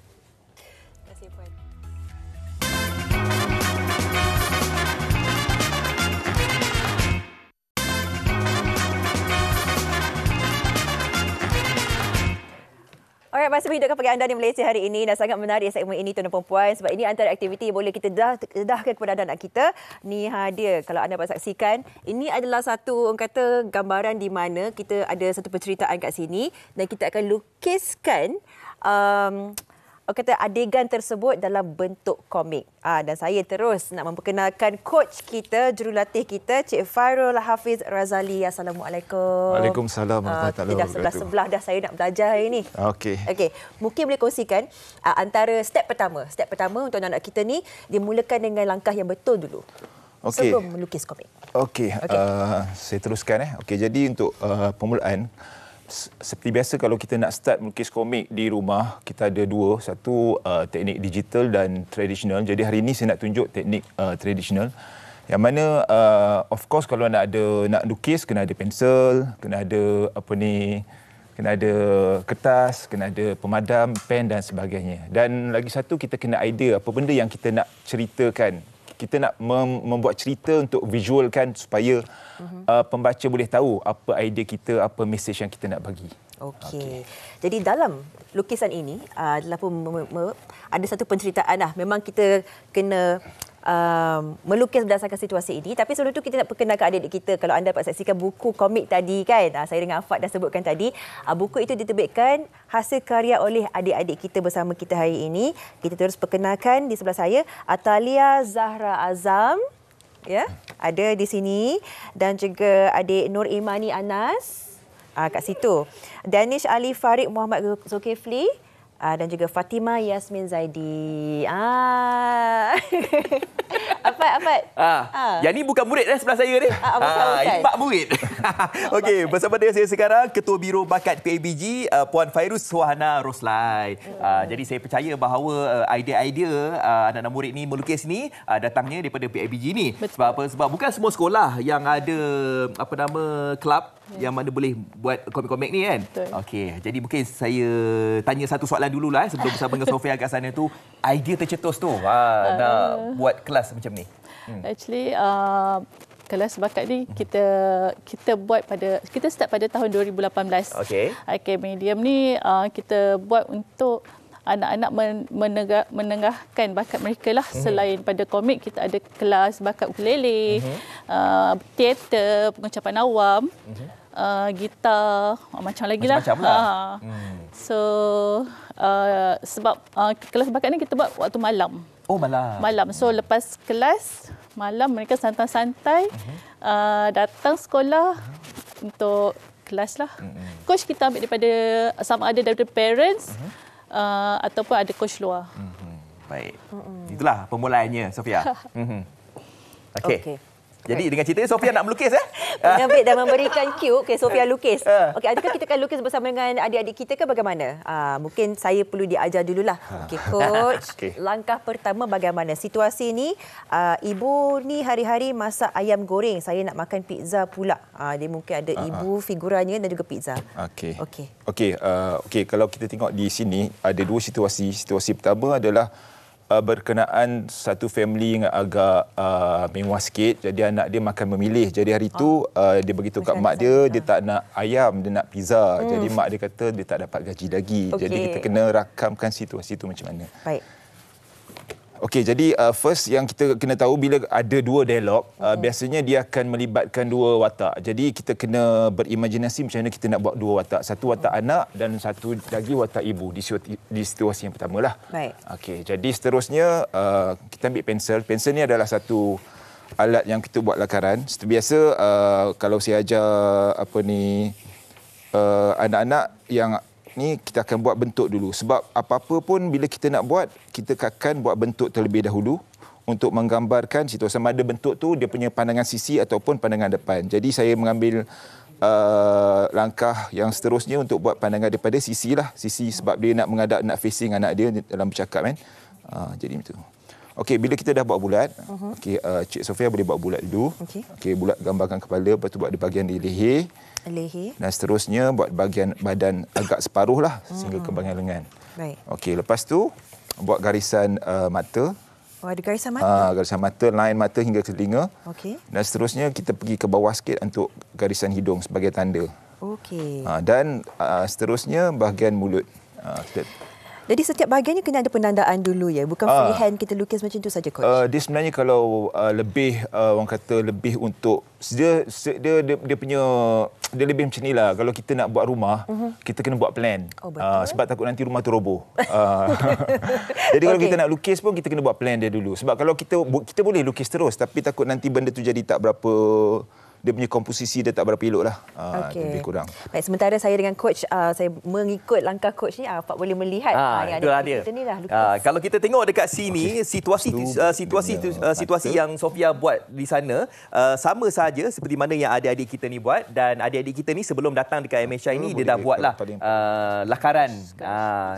Alright, masih berhidupkan pagi anda di Malaysia hari ini dan sangat menarik segmen ini tuan dan puan-puan sebab ini antara aktiviti yang boleh kita dedahkan kepada anak-anak kita. Ni dia, kalau anda dapat saksikan, ini adalah satu orang kata gambaran di mana kita ada satu penceritaan kat sini dan kita akan lukiskan kata adegan tersebut dalam bentuk komik. Dan saya terus nak memperkenalkan coach kita, jurulatih kita, Cik Fairul Hafiz Razali. Assalamualaikum. Waalaikumsalam warahmatullahi wabarakatuh. Sebelah dah saya nak belajar hari ni. Okey. Mungkin boleh kongsikan antara step pertama. Step pertama untuk anak kita ni dimulakan dengan langkah yang betul dulu. Sebelum melukis komik. Okey. Saya teruskan Okey, jadi untuk permulaan seperti biasa kalau kita nak start melukis komik di rumah, kita ada dua. Satu teknik digital dan tradisional. Jadi hari ini saya nak tunjuk teknik tradisional. Yang mana of course kalau nak lukis kena ada pensel, kena ada kena ada kertas, kena ada pemadam, pen dan sebagainya. Dan lagi satu kita kena idea apa benda yang kita nak ceritakan. Kita nak membuat cerita untuk visualkan supaya pembaca boleh tahu apa idea kita, apa mesej yang kita nak bagi. Okey. Jadi dalam lukisan ini ada satu penceritaan lah. Memang kita kena melukis berdasarkan situasi ini. Tapi sebelum itu kita nak perkenalkan adik-adik kita. Kalau anda dapat saksikan buku komik tadi kan, saya dengan Afad dah sebutkan tadi, buku itu diterbitkan hasil karya oleh adik-adik kita bersama kita hari ini. Kita terus perkenalkan di sebelah saya Atalia Zahra Azam, ya, ada di sini, dan juga adik Nur Imani Anas kat situ. Danish Ali Farid Muhammad Zulkifli dan juga Fatimah Yasmin Zaidi. Apa? Yang ni bukan murid sebelah saya ni. Bukan. Ini mak murid. Okey, bersama dengan saya sekarang Ketua Biro Bakat PABG Puan Fairuz Suhana Roslai. Jadi saya percaya bahawa idea-idea anak-anak murid ni melukis ni datangnya daripada PABG ni. Sebab apa? Sebab bukan semua sekolah yang ada kelab yang mana boleh buat komik-komik ni kan. Okey, jadi mungkin saya tanya satu soalan dululah sebelum bersama dengan Sofia kat sana tu, idea tercetus tu nak buat kelas macam ni. Actually kelas bakat ni kita buat kita start pada tahun 2018. Okey. IK Medium ni kita buat untuk anak-anak menengahkan bakat mereka lah. Selain pada komik, kita ada kelas bakat ukulele, teater, pengucapan awam, gitar, macam lagi lah. So sebab kelas bakat ni kita buat waktu malam. Oh, malam. So lepas kelas malam mereka santai-santai datang sekolah untuk kelas lah. Coach kita ambil daripada sama ada daripada parents ataupun ada coach luar. Baik. Itulah permulaannya, Sofia. Okey. Jadi dengan cerita Sofia nak melukis mengambil dan memberikan cue. Okey, Sofia lukis. Okey, adakah kita akan lukis bersama dengan adik-adik kita ke bagaimana? Mungkin saya perlu diajar dululah. Okey, coach. Langkah pertama bagaimana? Situasi ni ibu ni hari-hari masak ayam goreng. Saya nak makan pizza pula. Dia mungkin ada ibu figurannya dan juga pizza. Okey, kalau kita tengok di sini ada dua situasi. Situasi pertama adalah berkenaan satu family yang agak mewah sikit, jadi anak dia makan memilih. Jadi hari tu dia beritahu kat mak dia tak nak ayam, dia nak pizza. Jadi mak dia kata dia tak dapat gaji lagi. Jadi kita kena rakamkan situasi tu macam mana. Baik. Okey, jadi first yang kita kena tahu bila ada dua dialog, biasanya dia akan melibatkan dua watak. Jadi kita kena berimajinasi macam mana kita nak buat dua watak. Satu watak anak dan satu lagi watak ibu di situasi yang pertama lah. Baik. Okey, jadi seterusnya kita ambil pensel. Pensel ni adalah satu alat yang kita buat lakaran. Seperti biasa kalau saya ajar anak-anak yang ni, kita akan buat bentuk dulu. Sebab apa-apa pun bila kita nak buat, kita akan buat bentuk terlebih dahulu untuk menggambarkan situasi. Sama ada bentuk tu dia punya pandangan sisi ataupun pandangan depan. Jadi saya mengambil langkah yang seterusnya untuk buat pandangan daripada sisi lah. Sisi sebab dia nak menghadap, nak facing anak dia dalam bercakap kan. Jadi macam tu. Okey, bila kita dah buat bulat, Cik Sofia boleh buat bulat dulu. Okey, bulat gambarkan kepala, lepas tu buat di bahagian di leher. Dan seterusnya buat bahagian badan agak separuh lah sehingga ke bahagian lengan. Baik. Okey, lepas tu buat garisan mata. Ada garisan mata? Garisan mata, line mata hingga ke telinga. Okey. Dan seterusnya kita pergi ke bawah sikit untuk garisan hidung sebagai tanda. Okey. Dan seterusnya bahagian mulut. Jadi setiap bahagiannya kena ada penandaan dulu ya, bukan freehand kita lukis macam tu saja, coach. Dia sebenarnya kalau lebih orang kata lebih untuk dia punya dia lebih macam inilah. Kalau kita nak buat rumah, kita kena buat plan. Sebab takut nanti rumah tu roboh. Jadi kalau kita nak lukis pun kita kena buat plan dia dulu. Sebab kalau kita boleh lukis terus tapi takut nanti benda tu jadi tak berapa, dia punya komposisi dia tak berapa elok lah. Lebih kurang. Baik, sementara saya dengan coach, saya mengikut langkah coach ni, Pak boleh melihat yang ada kita ni lah. Kalau kita tengok dekat sini, situasi yang Sofia buat di sana sama saja seperti mana yang adik-adik kita ni buat. Dan adik-adik kita ni sebelum datang dekat MHI ni dia dah buatlah lakaran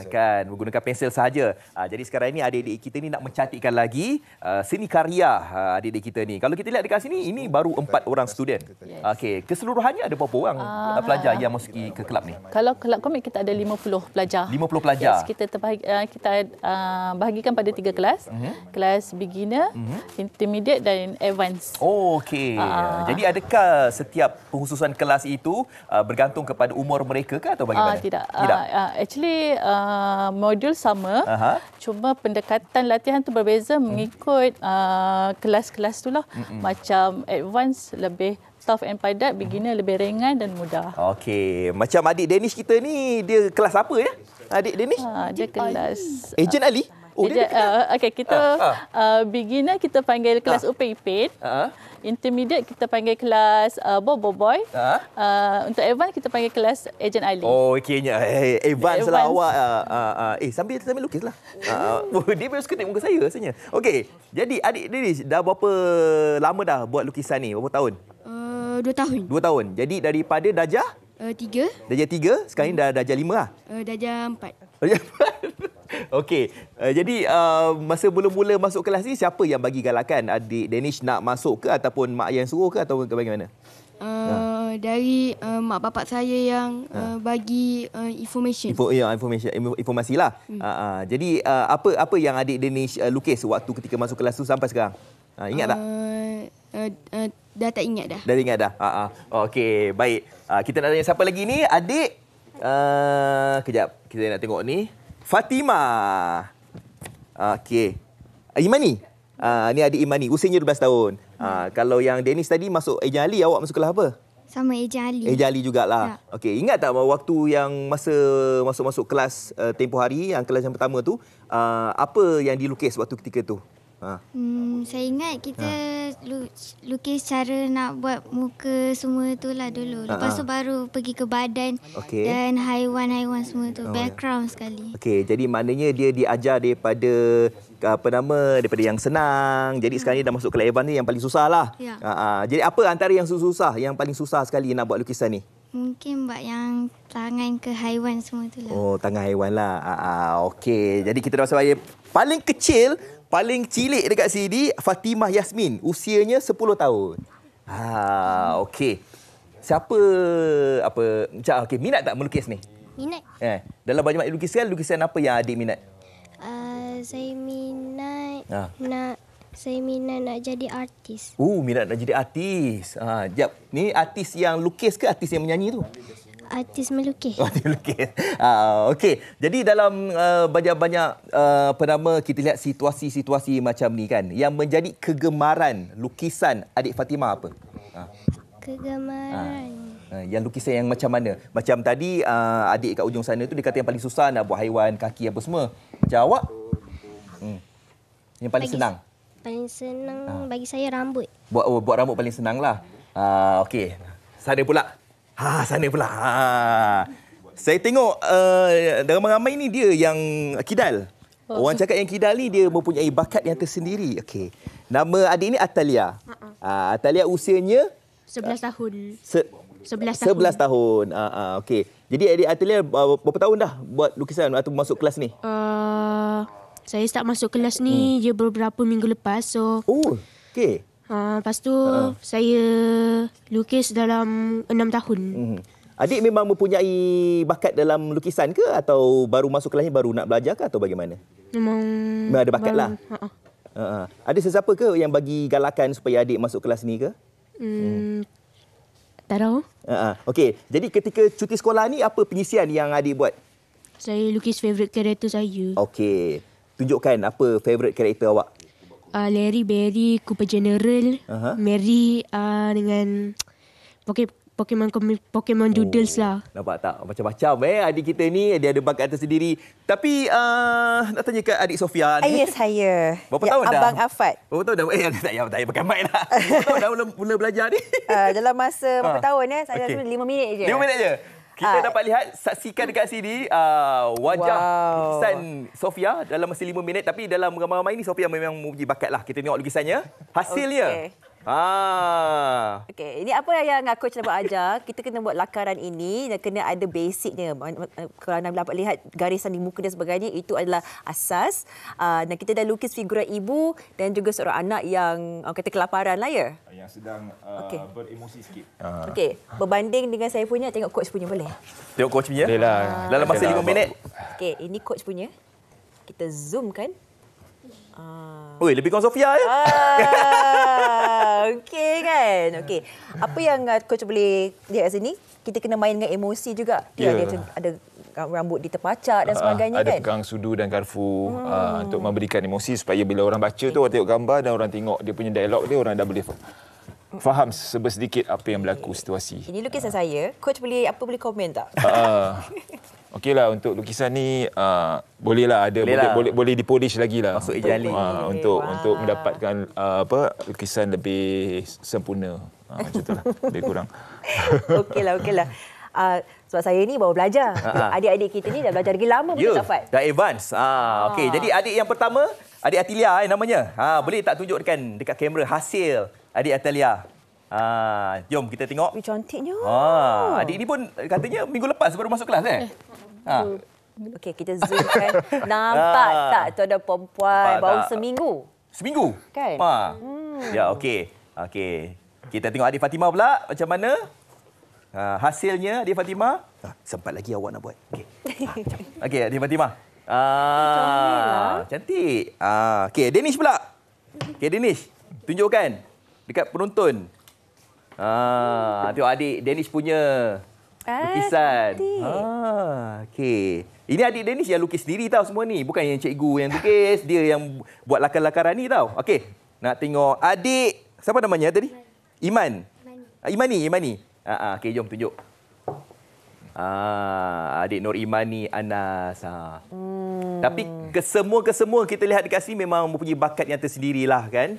kan menggunakan pensel sahaja. Jadi sekarang ini adik-adik kita ni nak mencantikkan lagi seni karya adik-adik kita ni. Kalau kita lihat dekat sini, ini baru 4 orang student student. Okey, keseluruhannya ada berapa orang pelajar yang masuki ke kelab ni? Kalau kelab komik kita ada 50 pelajar. 50 pelajar. Yes, kita bahagikan pada 3 kelas. Kelas beginner, intermediate dan advanced. Oh, okey. Jadi adakah setiap pengkhususan kelas itu bergantung kepada umur mereka ke atau bagaimana? Tidak. Actually modul sama. Cuma pendekatan latihan tu berbeza mengikut kelas-kelas tu lah. Macam advance lebih tough and padat, beginner lebih ringan dan mudah. Okey, macam adik Danish kita ni, dia kelas apa ya? Adik Danish? Dia kelas Ejen Ali? Oh, dia okey, kita beginner kita panggil kelas Upin Ipin. Intermediate kita panggil kelas Bobo Boy. Untuk advance kita panggil kelas Ejen Ali. Oh, okeynya. Advance lah awak. Sambil lukislah. Dia baru suka tengok muka saya rasanya. Okey, jadi adik Danish dah berapa lama dah buat lukisan ni? Berapa tahun? 2 tahun. 2 tahun. Jadi daripada darjah? 3. Darjah 3, sekarang dah darjah 5 lah? Darjah 4. Darjah 4. Okey. Jadi masa mula-mula masuk kelas ni, siapa yang bagi galakan? Adik Danish nak masuk ke ataupun mak yang suruh ke atau bagaimana? Dari mak bapak saya yang bagi informasi lah. Jadi apa yang adik Danish lukis waktu ketika masuk kelas tu sampai sekarang? Ingat tak? Dah tak ingat dah. Dah ingat dah. Okey, baik. Kita nak tanya siapa lagi ni? Adik. Kejap. Kita nak tengok ni. Fatimah. Okey. Imani. Ni adik Imani. Usianya 12 tahun. Kalau yang Danish tadi masuk Ejen Ali, awak masuk kelas apa? Sama Ejen Ali. Ejen Ali jugalah. Ya. Okey. Ingat tak waktu yang masa masuk kelas tempoh hari, yang kelas yang pertama tu, apa yang dilukis waktu ketika tu? Saya ingat kita lukis cara nak buat muka semua tu lah dulu. Lepas tu baru pergi ke badan dan haiwan-haiwan semua tu. Background sekali. Okey, jadi maknanya dia diajar daripada daripada yang senang. Jadi sekarang ni dah masuk kelas advance ni yang paling susah lah. Ya. Jadi apa antara yang susah, yang paling susah sekali nak buat lukisan ni? Mungkin buat yang tangan ke haiwan semua tu lah. Oh, tangan haiwan lah. Okey, jadi kita dah sampai paling kecil, paling cilik dekat sini, Fatimah Yasmin. Usianya 10 tahun. Okey. Siapa minat tak melukis ni? Minat. Dalam banyak lukisan apa yang adik minat? Saya minat nak jadi artis. Minat nak jadi artis. Jap. Ni artis yang lukis ke artis yang menyanyi tu? Artis melukis. Artis melukis. Okey. Jadi dalam banyak-banyak kita lihat situasi-situasi macam ni kan, yang menjadi kegemaran lukisan adik Fatimah apa? Kegemaran. Yang lukisan yang macam mana? Macam tadi adik kat ujung sana tu dia kata yang paling susah nak buat haiwan, kaki apa semua. Macam awak? Yang paling senang? Paling senang bagi saya rambut. Buat rambut paling senang lah. Okey. Sana pula. Sana pula. Saya tengok ramai-ramai ni dia yang kidal. Orang cakap yang kidal ni dia mempunyai bakat yang tersendiri. Okey. Nama adik ni Atalia. Atalia usianya 11 tahun. 11 tahun. Okey. Jadi adik Atalia berapa tahun dah buat lukisan atau masuk kelas ni? Saya start masuk kelas ni je beberapa minggu lepas. Okey. Lepas tu saya lukis dalam 6 tahun. Adik memang mempunyai bakat dalam lukisan ke atau baru masuk kelas ni baru nak belajar ke atau bagaimana? Memang ada bakat lah. Ada sesiapa ke yang bagi galakan supaya adik masuk kelas ni ke? Tak tahu. Okey, jadi ketika cuti sekolah ni apa pengisian yang adik buat? Saya lukis favourite karakter saya. Okey. Tunjukkan apa favourite karakter awak? Larry, Barry, Cooper General, Mary dengan Pokemon Doodles lah. Nampak tak? Macam-macam adik kita ni, dia ada bakat tersendiri. Tapi nak tanya kat adik Sofia ni. Saya. Berapa tahun dah? Abang Afat. Berapa tahun dah? Tak payah pakai mic lah. Berapa tahun dah mula belajar ni? Dalam masa berapa tahun saya rasa 5 minit je. 5 minit je? Kita dapat lihat, saksikan dekat sini wajah lukisan Sofia dalam masa 5 minit. Tapi dalam ramai-ramai ni Sofia memang mempunyai bakat lah. Kita tengok lukisannya. Hasilnya. Okey, ini apa yang coach nak buat ajar? Kita kena buat lakaran ini dan kena ada basicnya. Kalau anda dapat lihat garisan di muka dan sebagainya, itu adalah asas. Dan kita dah lukis figura ibu dan juga seorang anak yang kata kelaparan lah ya. Yang sedang beremosi sikit. Okey, berbanding dengan saya punya, tengok coach punya boleh? Tengok coach punya. Dalam masa 5 minit. Okey, ini coach punya. Kita zoom kan. Oi, lebih kurang Sofia ya. Okey kan. Okey. Apa yang coach boleh lihat kat sini? Kita kena main dengan emosi juga. Dia ada rambut diterpacak dan sebagainya ada kan. Ada pegang sudu dan garfu untuk memberikan emosi supaya bila orang baca tu, orang tengok gambar dan orang tengok dia punya dialog dia, orang dah boleh faham sedikit apa yang berlaku situasi. Ini lukisan saya. Coach boleh komen tak? Okeylah, untuk lukisan ni bolehlah ada boleh dipolish lagi lah. Masuk ejali. Untuk mendapatkan lukisan lebih sempurna. Macam itulah, lebih kurang. Okeylah. Sebab saya ni baru belajar. Adik-adik kita ni dah belajar lagi lama pun tak dapat. Dah advance. Okey, jadi adik yang pertama, adik Atilia namanya. Boleh tak tunjukkan dekat kamera hasil adik Atilia? Jom kita tengok. Cantiknya. Adik ni pun katanya minggu lepas baru masuk kelas Okey, kita zoomkan. Nampak tak tu ada perempuan baru seminggu? Seminggu? Kan? Ya, okey. Kita tengok adik Fatimah pula macam mana hasilnya adik Fatimah. Sempat lagi awak nak buat. Okey, adik Fatimah. Cantik. Okey, Danish pula. Okey, Danish. Tunjukkan dekat penonton. Tengok adik Danish punya lukisan. Okey. Ini adik Danish yang lukis sendiri tau semua ni. Bukan yang cikgu yang lukis. Dia yang buat lakar-lakaran ni tau. Okey. Nak tengok adik. Siapa namanya tadi? Iman. Imani. Okey, jom tunjuk. Adik Nur Imani Anas. Tapi kesemua kita lihat dekat sini memang mempunyai bakat yang tersendirilah kan.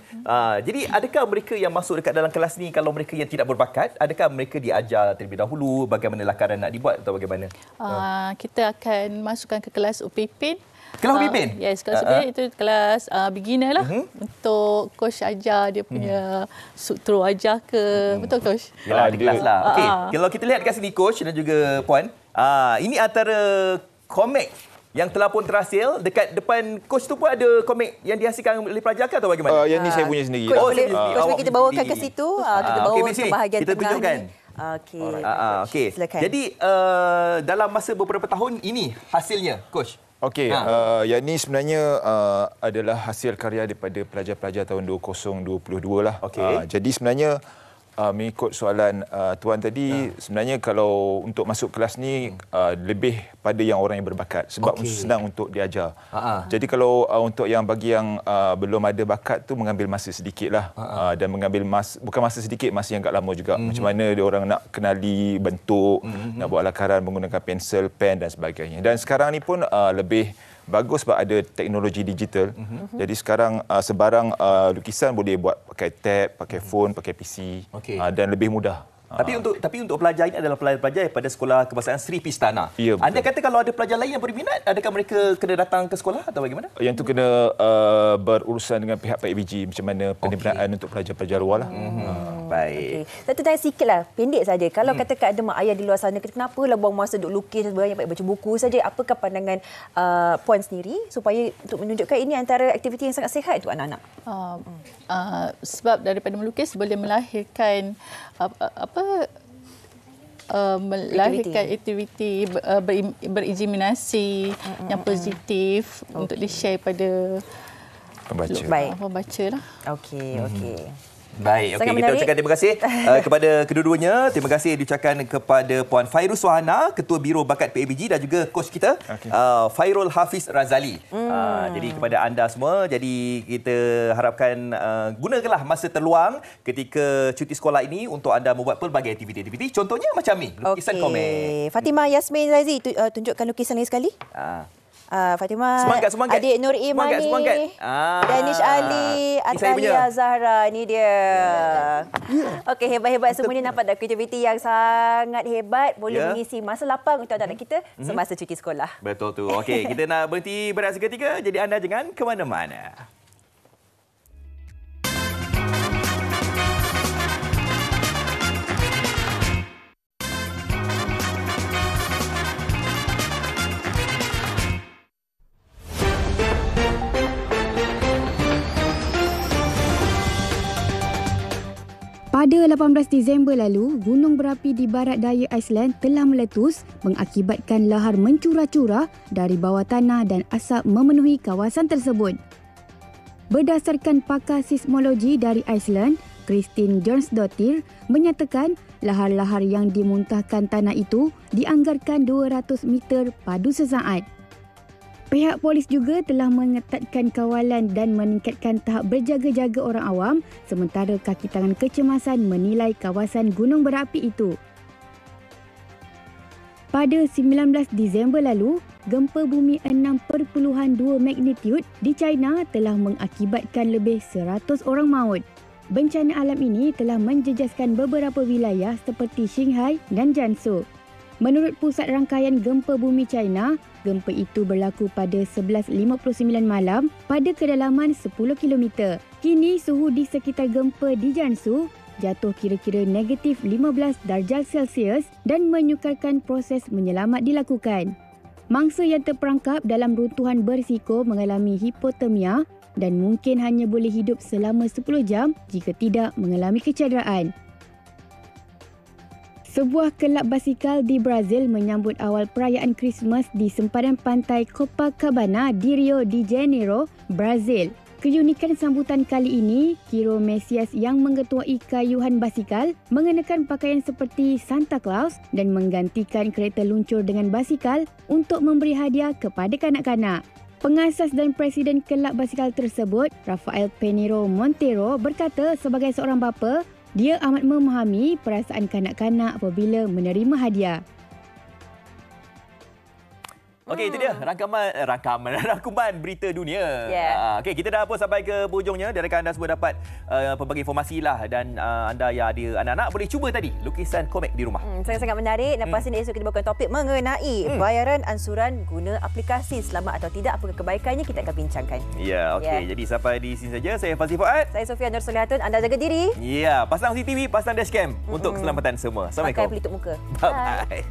Jadi adakah mereka yang masuk dekat dalam kelas ni, kalau mereka yang tidak berbakat, adakah mereka diajar terlebih dahulu bagaimana lakaran nak dibuat atau bagaimana? Kita akan masukkan ke kelas Upipin. Kelas Upipin? Yes, kelas Upipin itu kelas beginner lah. Untuk coach ajar dia punya sutro ajar ke. Betul coach? Yalah, di kelas lah. Okey, kalau kita lihat dekat sini coach dan juga puan, ini antara komik yang telah pun terhasil. Dekat depan coach tu pun ada komik yang dihasilkan oleh pelajar ke atau bagaimana? Yang ni saya punya sendiri. Coach boleh kita bawakan ke situ. Kita bawa ke bahagian kita tengah tunjukkan. Okey. Okey. Jadi dalam masa beberapa tahun ini hasilnya coach. Okey, yang ni sebenarnya adalah hasil karya daripada pelajar-pelajar tahun 2022 lah. Jadi sebenarnya mengikut soalan tuan tadi, sebenarnya kalau untuk masuk kelas ni lebih pada yang orang yang berbakat sebab senang untuk diajar. Jadi kalau untuk bagi yang belum ada bakat tu mengambil masa sedikitlah dan mengambil bukan masa sedikit, masa yang agak lama juga. Macam mana dia orang nak kenali bentuk, nak buat lakaran menggunakan pensel, pen dan sebagainya. Dan sekarang ni pun lebih bagus sebab ada teknologi digital. Jadi sekarang sebarang lukisan boleh buat pakai tab, pakai phone, pakai PC dan lebih mudah. Tapi untuk pelajar ini adalah pelajar daripada Sekolah Kebahasaan Sri Pistana. Ya, anda kata kalau ada pelajar lain yang berminat, adakah mereka kena datang ke sekolah atau bagaimana? Yang tu kena berurusan dengan pihak PABG macam mana penerimaan untuk pelajar-pelajar luar lah. Baik. Satu tanya sikit lah, pendek saja. Kalau katakan ada mak ayah di luar sana, kenapalah buang masa duk lukis dan sebagainya, baik baca buku saja. Apakah pandangan puan sendiri supaya untuk menunjukkan ini antara aktiviti yang sangat sihat untuk anak-anak? Sebab daripada melukis boleh melahirkan melahirkan aktiviti berimaginasi yang positif untuk di-share pada pembaca lah. Okey. Baik, kita ucapkan terima kasih kepada kedua-duanya. Terima kasih diucapkan kepada Puan Fairuz Wahana, Ketua Biro Bakat PABG dan juga coach kita Fairul Hafiz Razali. Jadi kepada anda semua, jadi kita harapkan gunakanlah masa terluang ketika cuti sekolah ini untuk anda membuat pelbagai aktiviti-aktiviti. Contohnya macam ni, lukisan komik. Fatimah Yasmin Razi, tunjukkan lukisan ini sekali. Fatimah, semangat. Adik Nur Imani, Danish Ali, Atalia Zahra, ni dia. Okey, hebat-hebat semua ni, nampak tak aktiviti yang sangat hebat, boleh mengisi masa lapang untuk anak-anak kita semasa cuti sekolah. Betul tu. Okey, kita nak berhenti berehat seketika, jadi anda jangan ke mana-mana. Pada 18 Disember lalu, gunung berapi di barat daya Iceland telah meletus mengakibatkan lahar mencurah-curah dari bawah tanah dan asap memenuhi kawasan tersebut. Berdasarkan pakar sismologi dari Iceland, Kristin Jonsdottir menyatakan lahar-lahar yang dimuntahkan tanah itu dianggarkan 200 meter padu sesaat. Pihak polis juga telah mengetatkan kawalan dan meningkatkan tahap berjaga-jaga orang awam sementara kaki tangan kecemasan menilai kawasan gunung berapi itu. Pada 19 Disember lalu, gempa bumi 6.2 magnitude di China telah mengakibatkan lebih 100 orang maut. Bencana alam ini telah menjejaskan beberapa wilayah seperti Shanghai dan Jiangsu. Menurut Pusat Rangkaian Gempa Bumi China, gempa itu berlaku pada 11.59 malam pada kedalaman 10 km. Kini suhu di sekitar gempa di Jiangsu jatuh kira-kira negatif 15 darjah Celsius dan menyukarkan proses menyelamat dilakukan. Mangsa yang terperangkap dalam runtuhan berisiko mengalami hipotermia dan mungkin hanya boleh hidup selama 10 jam jika tidak mengalami kecederaan. Sebuah kelab basikal di Brazil menyambut awal perayaan Krismas di sempadan pantai Copacabana di Rio de Janeiro, Brazil. Keunikan sambutan kali ini, Kiro Mesias yang mengetuai kayuhan basikal mengenakan pakaian seperti Santa Claus dan menggantikan kereta luncur dengan basikal untuk memberi hadiah kepada kanak-kanak. Pengasas dan Presiden kelab basikal tersebut, Rafael Pinheiro Monteiro, berkata sebagai seorang bapa, dia amat memahami perasaan kanak-kanak apabila menerima hadiah. Okey, itu dia rangkuman berita dunia. Okey, kita dah pun sampai ke hujungnya. Diharapkan anda semua dapat pelbagai informasi lah, dan anda yang ada anak-anak boleh cuba tadi lukisan komik di rumah. Sangat-sangat menarik. Dan pasti esok kita bawakan topik mengenai bayaran ansuran guna aplikasi. Selamat atau tidak, apakah kebaikannya, kita akan bincangkan. Ya, okey. Jadi sampai di sini saja. Saya Fazli Fuad. Saya Sofia Nur Solihatun. Anda jaga diri. Ya, pasang CCTV, pasang dashcam untuk keselamatan semua. Assalamualaikum. Pakai pelitup muka. Bye-bye.